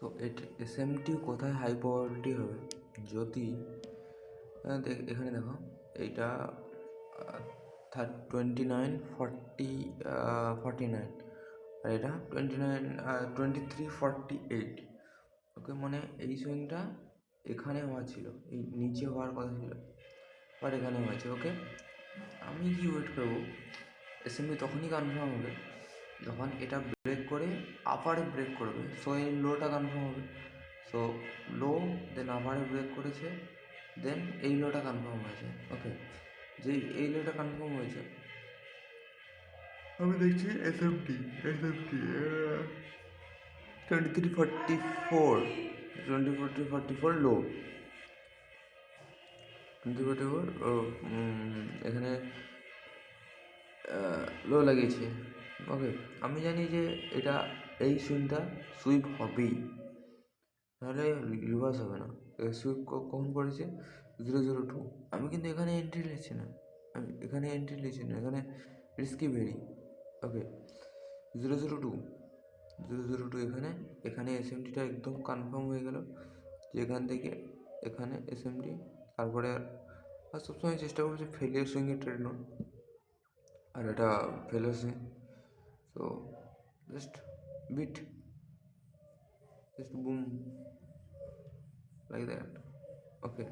So SMT কোথায় high probability হবে, যদি এখানে দেখো এইটা 29 40 49, আর এটা 23 48। ওকে, মানে এই সুইংটা এখানে হওয়া ছিল, এই নিচে হওয়ার কথা ছিল, বাট এখানে হয়েছে। ওকে, আমি কি ওয়েট করবো, এসএমবি তখনই কনফার্ম হবে যখন এটা ব্রেক করে আপারে ব্রেক করবে, সো এই লোটা কনফার্ম হবে। সো লো, দেন আপারে ব্রেক করেছে, দেন এই লোটা কনফার্ম হয়েছে। ওকে, যেই এই লোটা কনফার্ম হয়েছে, আমি দেখছি এসএমটি 23 44 লো, 24 এখানে লো লাগিয়েছে। ওকে, আমি জানি যে এটা এই সুইংটা সুইপ হবেই, নাহলে রিভার্স হবে না। সুইপ কখন করেছে 002, আমি কিন্তু এখানে এন্ট্রি নিচ্ছি না, এখানে রিস্কি ভেরি। ওকে, 002 এখানে এসএমটিটা একদম কনফার্ম হয়ে গেল যে এখান থেকে এখানে এসএমটি, তারপরে আর সবসময় চেষ্টা করছি ফেলিয়ার সুইংয়ে ট্রেড নোট, আর এটা failure swing. So just bit, just boom, like that. Okay.